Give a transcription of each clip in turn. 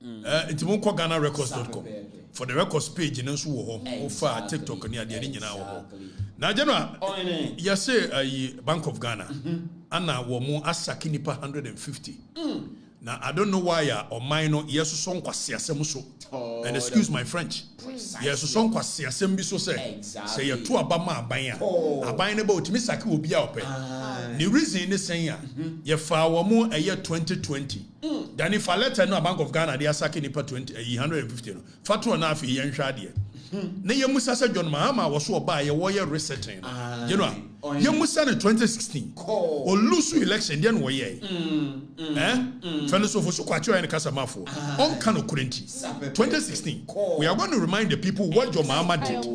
It's more Ghana records.com. For the records page, and also offer TikTok and the now. Now, General, you say Bank of Ghana, and now we're more as Sakinipa 150. Now, I don't know why or minor, yes, so and excuse my French. Yes, so so say you're two Abama Baya. A buying about Missaki will be out. The reason is saying, you found more a year 2020. Then if I let her know Bank of Ghana, they are sacking it 150. Fatu and half a year and Shadia. Neya Musa said John Mahama was so by a warrior resetting. You know, you Musa in 2016 or lose election, then way. Fellows of Sukwacho and Casamafo on Kano Kurenti 2016. We are going to remind the people what John Mahama did.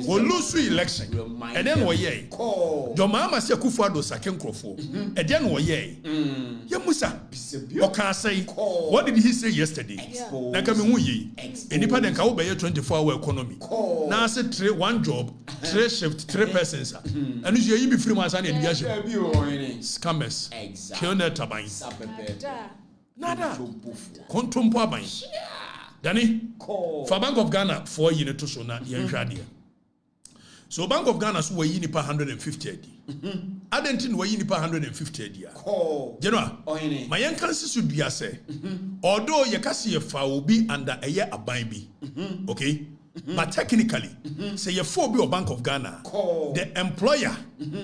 Or lose election, and then way. John Mahama said Kufado Saken Crofo, and then way. Yamusa, okay, say, what did he say yesterday? Nakamimuyi, independent Kaubaya 24-hour economy. Now I said one job, 3 shift, 3 persons. And you be free man and scammers. Kill that tabine. Nada. Contumpo abine. Danny, for Bank of Ghana 4 years to so na yenhwadia. So Bank of Ghana so we nipa 150. Adentin we nipa 150. General, my yankansi should be say. Although yakasi ye fa obi under a year aban bi. Okay? But technically, say you phobia or Bank of Ghana, the employer,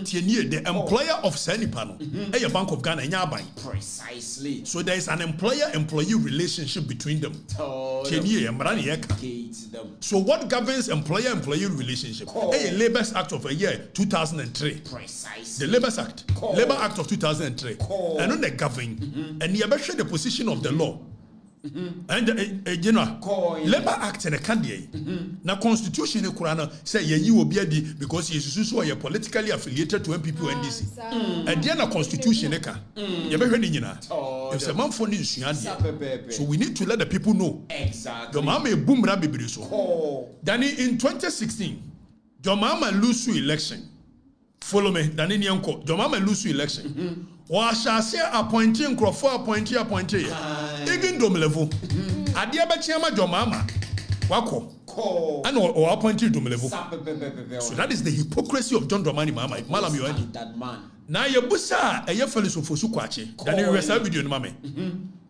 tenure, the employer of Senipano, a Bank of Ghana, precisely. So there is an employer-employee relationship between them. Tenure, so what governs employer-employee relationship? A Labour Act of a year 2003. Precisely. The Labour Act, Labour Act of 2003, and on the govern, and you better the position of the law. And you know, Labour Act and a candidate. Now, Constitution say you will be because he is so politically affiliated to MPP and NDC. And then a Constitution, you better if a man for news, so we need to let the people know. Exactly. Your mama boom rabbi so. Then in 2016, your mama lose election. Follow me. Then in Yanko, your mama lose election. Or shall say appointing Crawford appointee. Even dome level. Adia Bachama Jomama. Wako. And or appointed dome level. So that is the hypocrisy of John Dramani Mama. Malam you that man. Now your busa a year fellows of Fosukwache. Then you rest video in Mammy.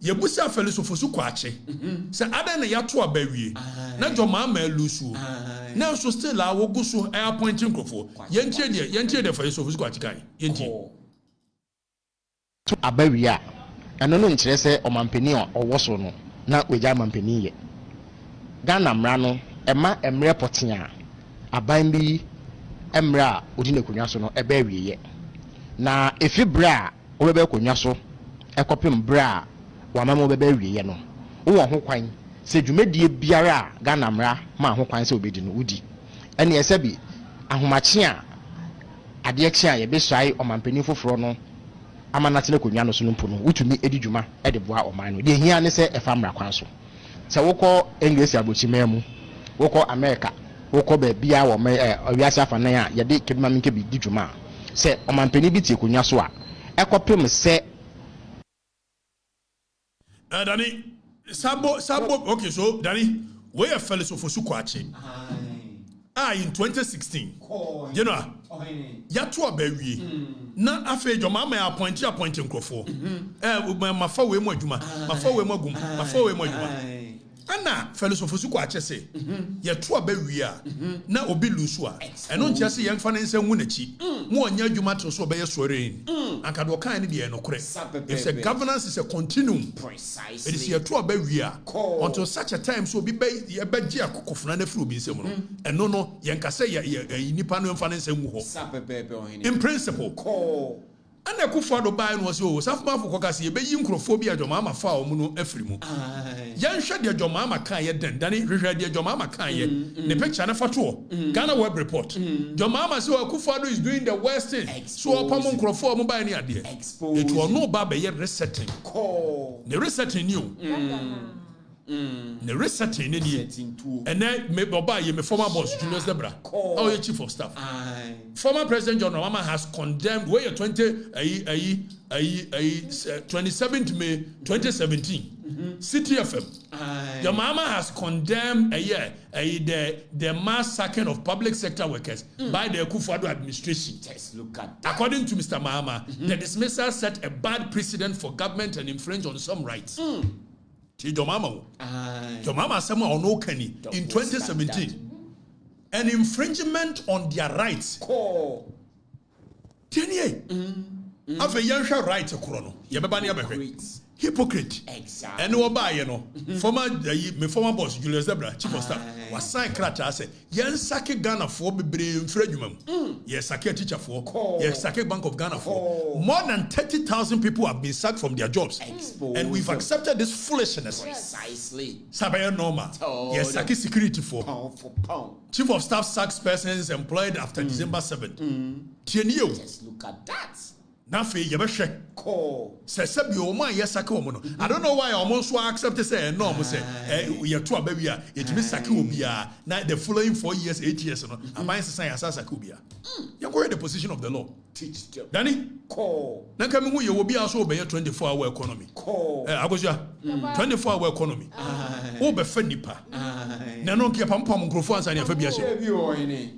Your busa fellows of Fosukwache. Say Adan Yatua Berry. Not your mama lusu. Now so still I will go so appointing Crawford. Yenche the fellows of Fosukwache. Yenche. Abaria and no interest or mampeni or was no, not with Yamampeni yet. Ghana Mrano, Emma Emre Potia, Abambi Emra, Udine Kunyaso, a berry yet. Now, if you bra, Obe Kunyaso, a copim bra, Wamamo Berry yeno. Oh, Hoquine, said you made the Biara, Ghana Mra, Ma Hoquine so be in Woody. And yes, Ebi, Ahumachia, Adiaxia, a bit shy or mampeni for Frono. Amanatile kunyano sunumpuno utumi edijuma edeboa omano de hia ne se efamra kwanso se woko English abochimemu woko America woko be bia wo me owiase afanan a ye de keduma minke bi dijuma se omampeni bi tie kunya so a ekopem se Danny Sabo okay so Danny we are fellows of Fosukwache in 2016 you know Yatua Berry na afe your mama appointing Crawford mafa we mo adwuma mafa we mo gum mafa we mo adwuma ana fellows of Fosukwache say Yatua Berry a na obi lusu a eno ntia se yemfa ne nsem hu nachi mo onya adwuma to so be yesoren anka do kan ne de no kore if the governance is a continuum precisely it is Yatua Berry a until such a time so be be gia kokofuna na furu bi nsem no eno no yenka say nipa no yemfa ne nsem hu ho in principle and the Kufado buy was so Safma for Cocasi, be yin crophobia, your mamma foul muno efrimu. Yan shed your mama kaya den, Danny read your mama kaya, the picture and a fatwa. Ghana Web Report. Your mama so Kufado is doing the worst thing. So upon Crawford mobile near dear. It will no baba yet resetting. The resetting you. The resetting and then me buy me former boss Julius Debrah, our chief of staff. Former President John Mahama has condemned where 27th May 2017 City FM. Your mama has condemned the mass sacking of public sector workers by the Akufo-Addo administration. Just look at that. According to Mr. Mahama, the dismissal set a bad precedent for government and infringe on some rights. Your mama said in 2017 an infringement on their rights. Tenure. Have a young right chrono. Hypocrite. Exactly. And no buy, former boss Julius Debrah, chief of staff, was signed crata say, Yen Sake Ghana for be brave fragment. Yes, Sake teacher for, yes, Sake Bank of Ghana for. More than 30,000 people have been sacked from their jobs. And we've accepted this foolishness. Precisely. Sabaya normal. Yes, Sake security for. Pound for pound. Chief of staff sacks persons employed after December 7th. Just look at that. Nafi yebehwe sesabi o man yesaka o mo no I don't know why almost so accept say no mo say ye to abawi a etimi saka obia na the following 4 years 8 years no aban sesan asasa ka obia you go the position of the law Teach them. Danny na ka me hu ye obi aso obeye 24-hour economy agosua 24-hour economy o be fa nipa na no nke pampam nkrofo ansa ne afa bia she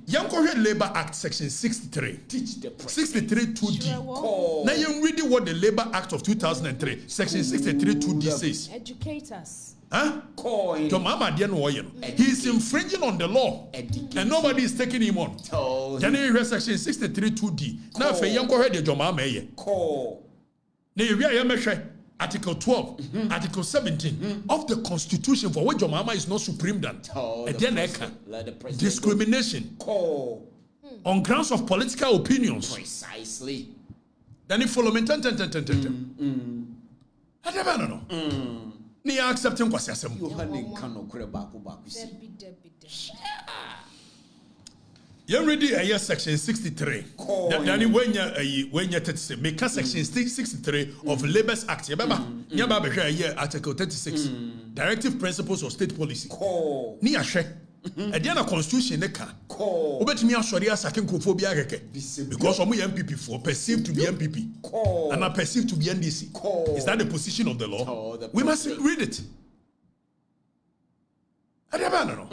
yanko hwe Labor Act section 63 Teach the 63 2D. Now you read what the Labor Act of 2003, section 63 2D says. Educate us. Huh? To Mama he is infringing on the law. And nobody is taking him on. Then you read section 63 2D. Now if you heard the Mama now you read Article 12, Article 17 of the Constitution for which your mama is not supreme than. And then discrimination on grounds of political opinions. Precisely. Then you follow me. I never know. Ni accepting what I say. You ready? A year section 63. Then when you say make section 63 of Labour's Act. You remember? You remember here Article 36. Directive principles of state policy. Ni ashe. And then a constitution they can. Obetimi asori asake nkrofobia keke because omo MPP for perceived to be MPP and are perceived to be NDC. Is that the position of the law? We must read it. I don't know.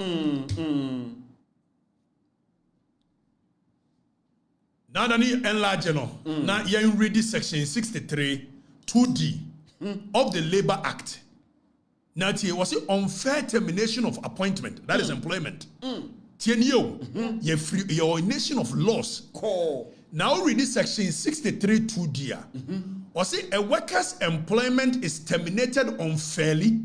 Now that you enlarge now you read this section 63 2D of the Labor Act. Now, was it unfair termination of appointment? That is employment. Tenure, your nation of laws. Now, read this section 63 2D. Was it a worker's employment is terminated unfairly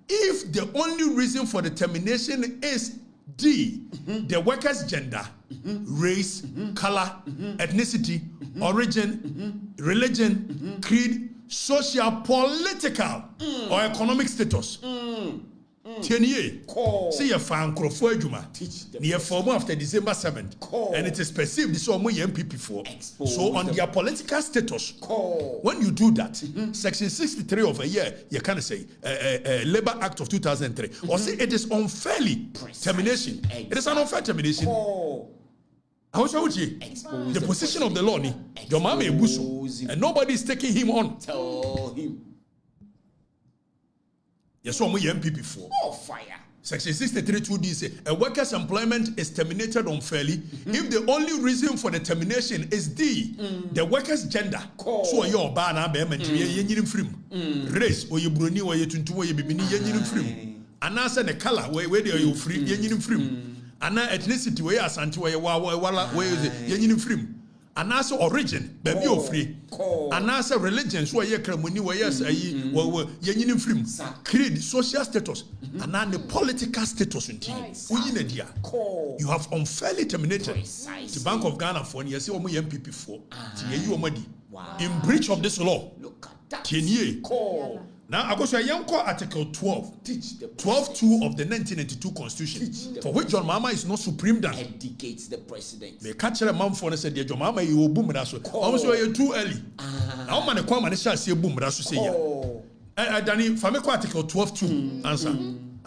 if the only reason for the termination is D, the worker's gender, race, color, ethnicity, origin, religion, creed, social, political, or economic status. Tenure. See your fan crofo adwuma. Near form after December 7th. And it is perceived this one MPP for. So on their political status, when you do that, section 63 of a year, you can say Labor Act of 2003. Or say it is unfairly termination. It is an unfair termination. How shall you? The position of the law, your mama ebuso, and nobody is taking him on. Tell him. Yes, so we MPP for. Oh, fire. Section 63 2D say a worker's employment is terminated unfairly if the only reason for the termination is D, the worker's gender. So your bana be mention free race or you bruni or you tuntu or you bibini yen free. And answer the color where you free yen free. And ethnicity where asante where yen free. And also origin, baby of free. And also religion, so ye cramoni where yes, yen free. Creed, social status, and then the political status in team. You have unfairly terminated the Bank of Ghana for yes, you MPP for in breach of this law. Look at that. Tenure. Now, I go to a young Article 12, 12.2 of the 1992 Constitution, for which John Mahama is not supreme than. Educates the president. They catch a man for and said, John Mahama, you will boom. That's what. Also, you're too early. How many come and shall say boom? That's what say. Danny, Fameko Article 12.2 answer.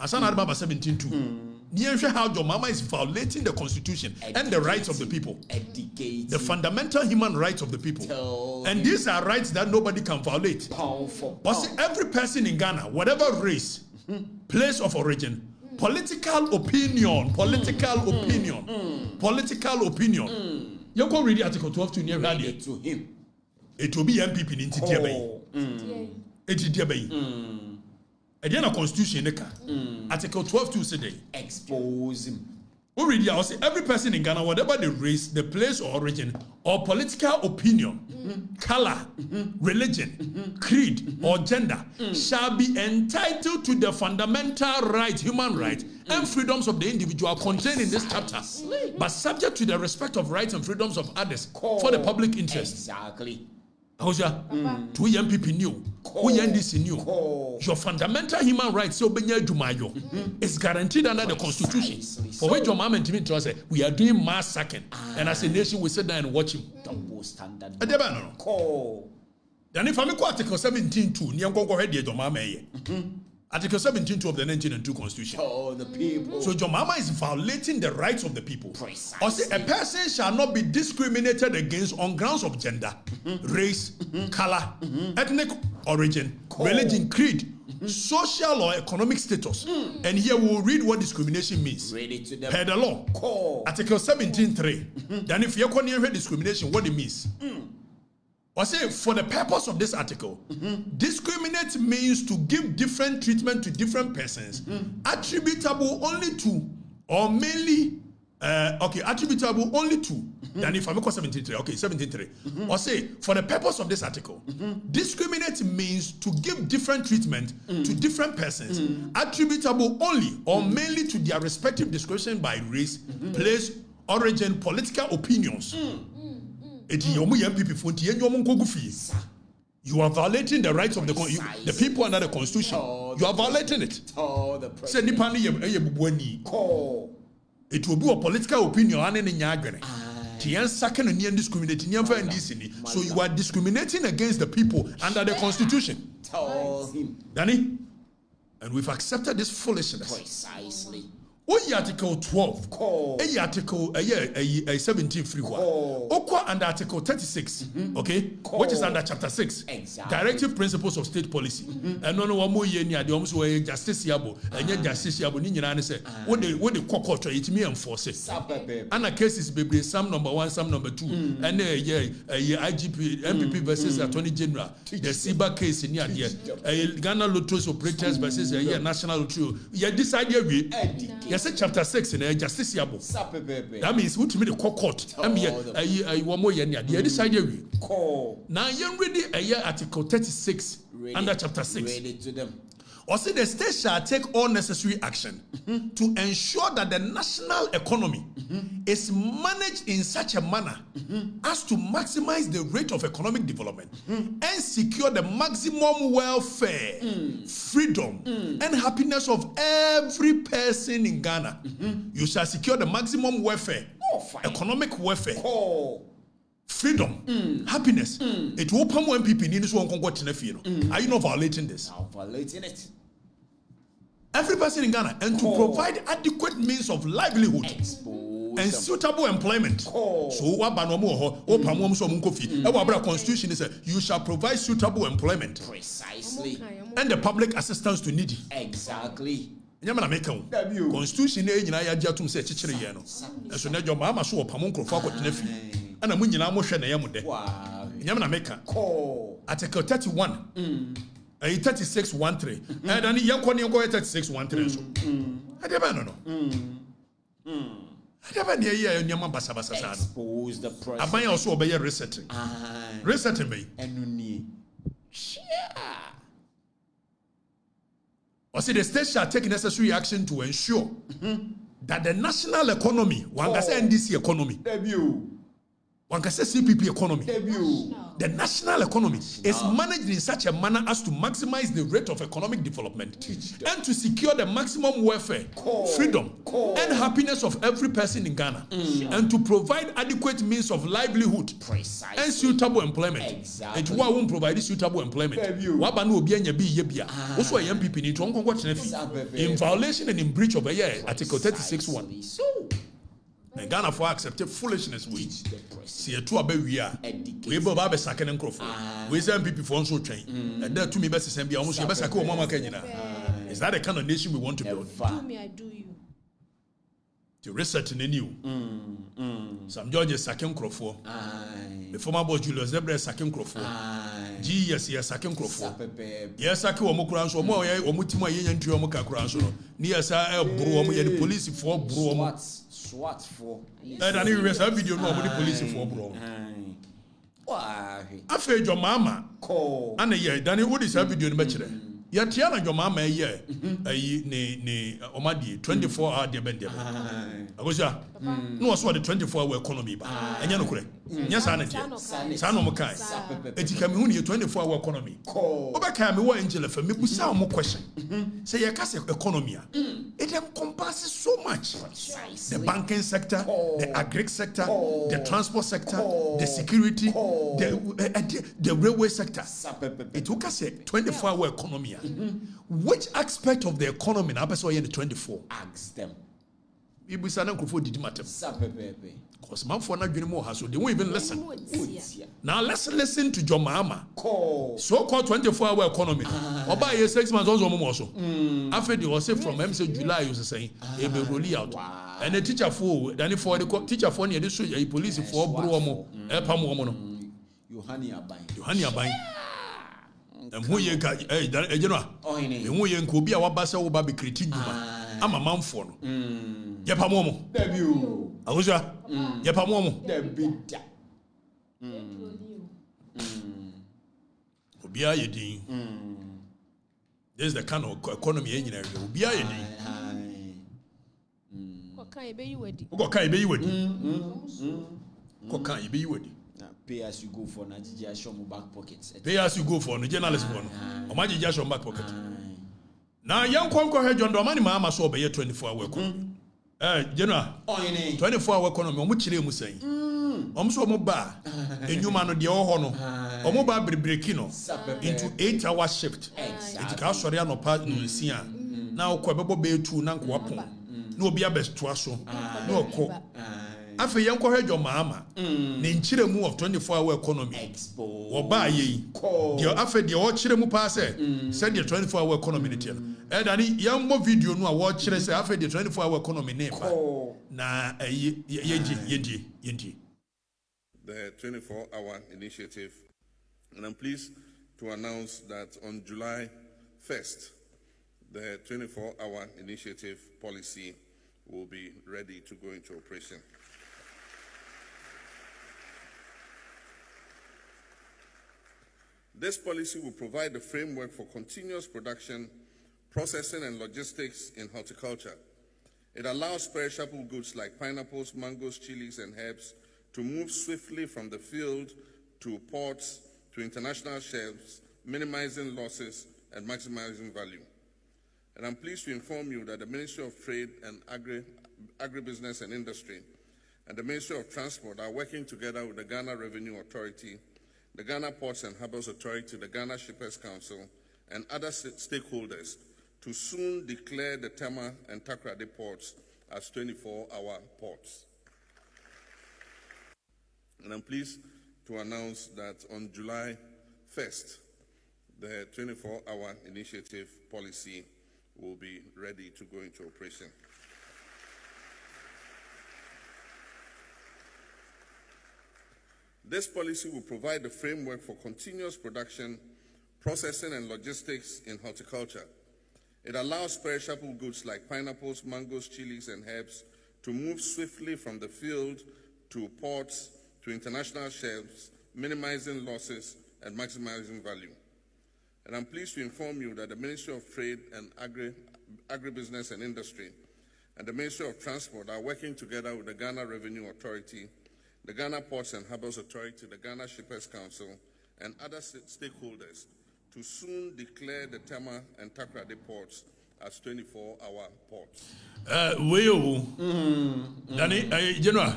Answer number 17.2. how John Mahama is violating the constitution and the rights of the people. The fundamental human rights of the people. And these are rights that nobody can violate. But every person in Ghana, whatever race, place of origin, political opinion. You can read Article 12 to near him. It will be MPP in Intitia. Again, a constitution, Article 12 to say, expose him. Already, I say every person in Ghana, whatever the race, the place or origin, or political opinion, color, religion, creed, or gender, shall be entitled to the fundamental rights, human rights, and freedoms of the individual contained in this chapter, but subject to the respect of rights and freedoms of others for the public interest. Exactly. To young people new, who young this new. Your fundamental human rights is guaranteed under the constitution. For which your mom and Timmy tells us we are doing mass sacking, and as a nation we sit down and watch him. Then if I'm Article 17.2, Article 17.2 of the 1902 Constitution. The people. So John Mahama is violating the rights of the people. Or say a person shall not be discriminated against on grounds of gender, race, color, ethnic origin, religion, creed, social or economic status. And here we will read what discrimination means. Read it to them. Per the law. Article 17.3. Then if you are near discrimination, what it means. Or say, for the purpose of this article, discriminate means to give different treatment to different persons, attributable only to, or mainly, attributable only to, then if I make 17.3, 17.3. Or say, for the purpose of this article, discriminate means to give different treatment to different persons, attributable only or mainly to their respective discrimination by race, place, origin, political opinions. You are violating the rights of the people under the constitution. You are violating it. It will be a political opinion. So you are discriminating against the people under the constitution. Danny, and we've accepted this foolishness. Precisely. Article 12, Article 17 free under Article 36, okay, which is under Chapter 6, Directive Principles of State Policy. And no one more year near the almost way justiciable, and yet justiciable Ninian say, what the court it me enforce it. And a case is baby, some number 1, some number 2, and IGP, MPP versus Attorney General, the SIBA case in here, Ghana Lottos operators versus National Lotto. Yeah, this idea we. Yes, Chapter 6 in a justiciable. That means what to me the court. I'm here. One more year. The other side here. Now you ready a year Article 36 under Chapter 6. Read it to them. Or say the state shall take all necessary action to ensure that the national economy is managed in such a manner as to maximize the rate of economic development and secure the maximum welfare, freedom, and happiness of every person in Ghana. You shall secure the maximum welfare, economic welfare, freedom, happiness. It will come when people need this one. Are you not violating this? I'm violating it. Every person in Ghana, and to provide adequate means of livelihood and suitable employment. So what constitution is you shall provide suitable employment. Precisely. And the public assistance to needy. Exactly. Constitution say so na your mama so opamon krofo akotena fi ana mu nyina mo hwe na yam de nyamna meka Article 31 3613 and then yanko 3613 so adeba no adeba ne ya nyama basabasa sa expose the president aban also obey resetting resetting be enuni or say the state shall take necessary action to ensure that the national economy, one can say NDC economy, One can say CPP economy. The national economy is managed in such a manner as to maximize the rate of economic development and to secure the maximum welfare, freedom, and happiness of every person in Ghana, and to provide adequate means of livelihood and suitable employment. And who won't provide suitable employment? Also, a young people need to in violation and in breach of Article 36(1). And Ghana for accepted foolishness we see a two abe we are we be second and crop we say people for so train and that to me best send be almost your best mama Kenya. Is that the kind of nation we want to build? Do me, I do you. To research in the new some George's second crop for the former boss Julius Debrah second crop for yes second crop for yes I kill more so more or mutima yen to your moka crown near sa bro the police for bro SWAT for. And I need a video no the police for bro. I feel your mama and a year Danny Wood is a video in Bachelor. Yet your mama a year ne Omadi 24-hour debender. I was no so the 24-hour economy and you know correct. Yes, San Mokai. It can be 24-hour economy. Obaka me wa Angela for me busa mo question. Say your case economy. It encompasses so much. The banking sector, the agri sector, the transport sector, the security, the railway sector. It took us a 24-hour economy. Which aspect of the economy now person in the 24? Ask them. People say na krofo didi matem. Because man for na dwene mo ha so they won't even listen. Now let's listen to John Mahama. So called 24-hour economy. Oba ye 6 months also mo so. After they was say from MC July you say e be roll out. And the teacher for then for the teacher for near the police for bro mo e pam mo no. Yohani Aban. Who ye ka general who ye nko bi a wabasa wo ba be kreti nyuma ama manfo no ye pa mo debut awuja ye pa mo debida obia ye din this is the kind of economy ye nyina we obia ye din ko kan e be yi wadi pay as you go for Nigeria show back pockets. Pay as you go for the journalist one. O ma Nigeria show back pocket. Now young konko he John Dramani Mahama so be 24-hour economy. General. 24-hour economy o mu kire mu san. O so mo ba enyuma no de o ho no. O mo ba breaki no into 8-hour shift. It ka sori anopa no nsia. Na o ko bebo be 2 na nko apon. Na obi abestoa so. Na okọ afa yen ko hwejo maama ne nchire mu of 24-hour economy oba ye de afa de o chire mu pa se the 24-hour economy ne tie dani yen mo video no a wo chire se afa de 24-hour economy ne ba na yendi the 24-hour initiative, and I'm pleased to announce that on July 1st the 24-hour initiative policy will be ready to go into operation. This policy will provide a framework for continuous production, processing, and logistics in horticulture. It allows perishable goods like pineapples, mangoes, chilies, and herbs to move swiftly from the field to ports to international shelves, minimizing losses and maximizing value. And I'm pleased to inform you that the Ministry of Trade and Agribusiness and Industry and the Ministry of Transport are working together with the Ghana Revenue Authority, the Ghana Ports and Harbours Authority, the Ghana Shippers Council, and other stakeholders to soon declare the Tema and Takoradi ports as 24-hour ports. And I'm pleased to announce that on July 1st, the 24-hour initiative policy will be ready to go into operation. This policy will provide a framework for continuous production, processing, and logistics in horticulture. It allows perishable goods like pineapples, mangoes, chilies, and herbs to move swiftly from the field to ports to international shelves, minimizing losses and maximizing value. And I'm pleased to inform you that the Ministry of Trade and Agribusiness and Industry and the Ministry of Transport are working together with the Ghana Revenue Authority, the Ghana Ports and Harbours Authority, the Ghana Shippers Council, and other stakeholders to soon declare the Tema and Takoradi ports as 24-hour ports. Danny, General,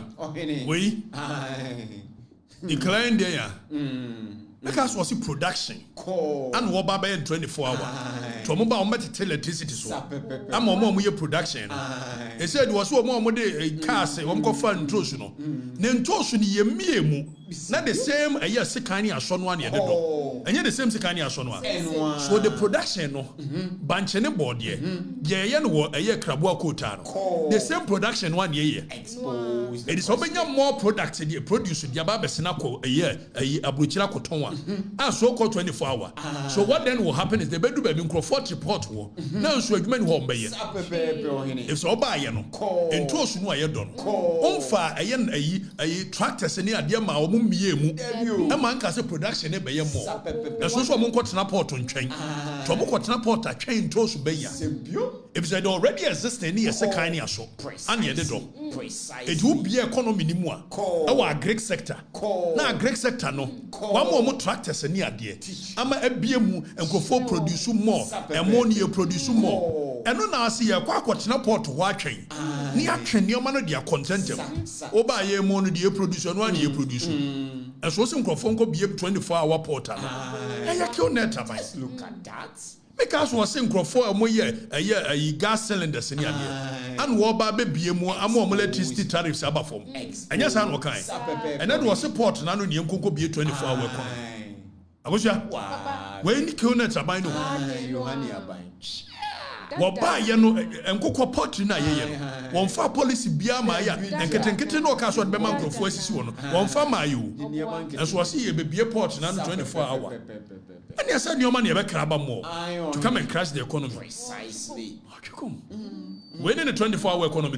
we declaring there. Because was production and what by 24 hours. To mobile met electricity so. I'm more production. He said was one more day cars, one go find Trosuno. Then Trosun ye me not the same a year secani as son one year and yet the same secani as son one. So the production no bunch any board ye. Ye no a year crabua cotano. The same production 1 year. Exposed. It is opening more products in the produce the Ababa Senako a year a Bruchila Coton. And so called 24 hours. So what then will happen is the bedroom in Crawford report war. Now so you home by you. If so by you know. And toast no I done. On far a tractors near dear ma or mumiemu. A man can say production a bay more. And so someone got an port on train. Tomo got an port a train toast bay. If they already exist in a second or so. And yet the door. It will be economy anymore. Our Greek sector. Now Greek sector no. One more tractors and near dear. I'm a BMU and go for produce more and more near produce more. And now I see a quack port watching. Near train your man dear content. Oba ye mono dear produce and 1 year produce. And so some Crofonco be a 24-hour portal. And you kill net. Look at that. Because was saying for a more year a gas cylinders in here. And war baby more and more electricity tariffs above form. And yes, I'm okay. And that was support and I know you could be a 24-hour. I was when you kill net a bino. Well, buy and cocoa pot in a year. One far policy beer Maya and getting no cash on Bemanco for one far Mayu. As was here be a port in 24 hours. And you said your money ever crab more to come and crash the economy. Precisely. How you come? When in a 24-hour economy?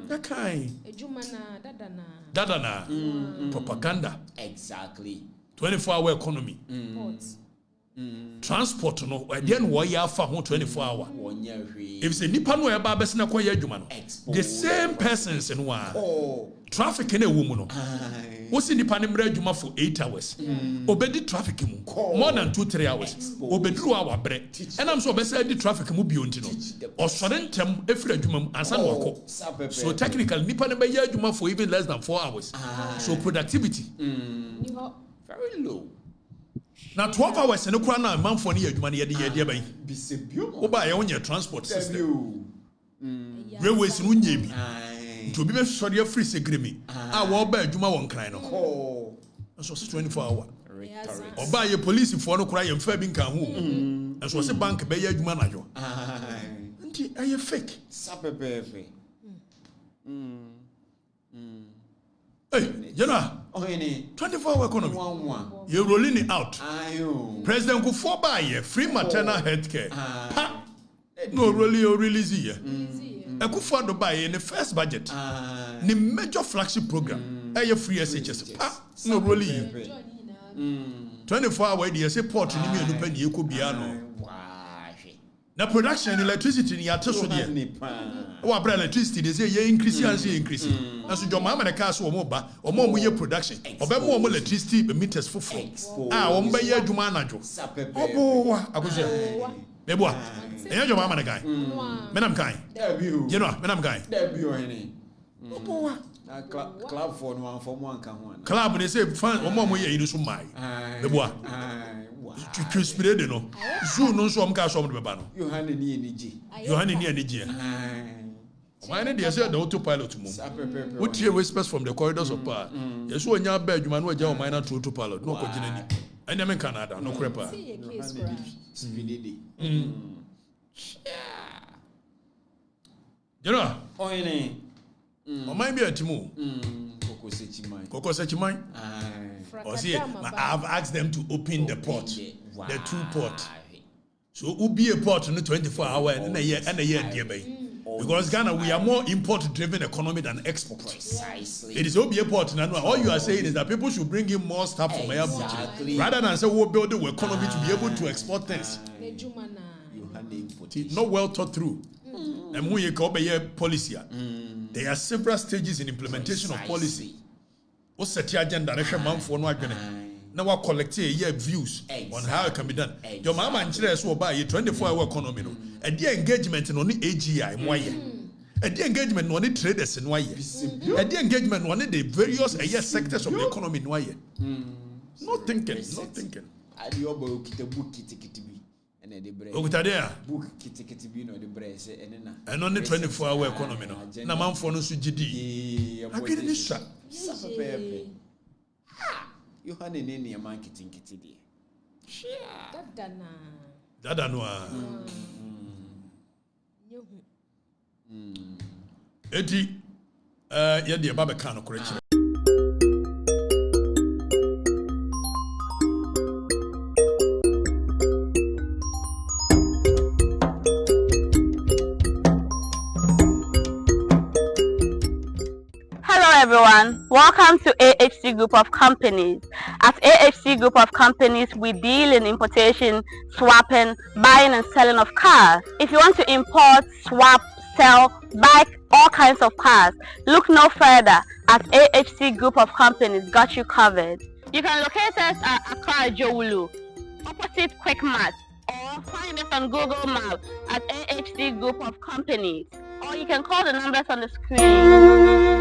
That kind. Dadana. Propaganda. Exactly. 24-hour economy. Transport no then why you for 24 hours. If it's a nipa no eba bes na kwaya adwuma no. The same persons in one. Traffic in a woman. What's in the Panamera Juma for 8 hours? Obedi traffic more than 2-3 hours. Obedru our bread. And I'm so beside the traffic mu biontino. Or sorentem every juma and san wako. So technically Nipanema Juma for even less than 4 hours. So productivity very low. Now 12 hours and no na man for near money at the year by. Oba your transport system. Railways in Unyebi. To be sorry free segremi. I walk by Juma one kind of. And so 24 hours. Or buy a police for no cry and fabbing can who. And so a bank by a manager. Are you fake? Hey, you know, 24-hour economy. You're rolling it out. President go for buy free maternal health care. No, really, or release here. I could afford to buy in the first budget. The major flagship program. A free SHS. No, really. 24-hour day, say port in the penny you could be ano. Now production electricity in your test there. What electricity they say you increase and say increase. And so your mama the cars or more production. Or more electricity meters for four. One by year Jumanajo. Oh, I was here. Beboa. And your mama the guy. Madam kind. You know, Madam guy. Club for one can one. Club they say fine or more you do some my. Beboa. Tu spirit no. Zoo no so am ka so me ba no. Yohane ni eniji. Yohane ni eniji. Why not they say the autopilot mum. What here whispers from the corridors of power. Yes so nya ba adwuma no agya o minor to autopilot no ko gina ni. Anya me Canada no crepa. Speedy. You know? Oyene. O mind be atimu. Koko Sechimai. Or see, I've asked them to open the port, the 2 port. So will be a port in the 24 hours and a year dear bay. Because Ghana, we are more import-driven economy than export. Precisely. It is OBA port. And all you are saying is that people should bring in more stuff from air rather than say we'll build the economy to be able to export things. Not well thought through. And we call policy. There are several stages in implementation of policy. What's the agenda? Man for no now we collect your views on how it can be done. Your Mahama And Julius will buy a 24-hour economy. And the engagement in only AGI, and the engagement on the traders in why, and the engagement on the various sectors of the economy in why. Not thinking. I do book the book kitty and the bread. Book kitty no the bread and on the 24-hour economy. No man for no sugidi. I get this shot. You had an any man kitty. Dada no. Eti yedi baba kan correct. Everyone, welcome to AHC Group of Companies. At AHC Group of Companies, we deal in importation, swapping, buying and selling of cars. If you want to import, swap, sell, buy all kinds of cars, look no further at AHC Group of Companies. Got you covered. You can locate us at Accra Jowulu, opposite Quick Mart, or find us on Google Maps at AHC Group of Companies, or you can call the numbers on the screen.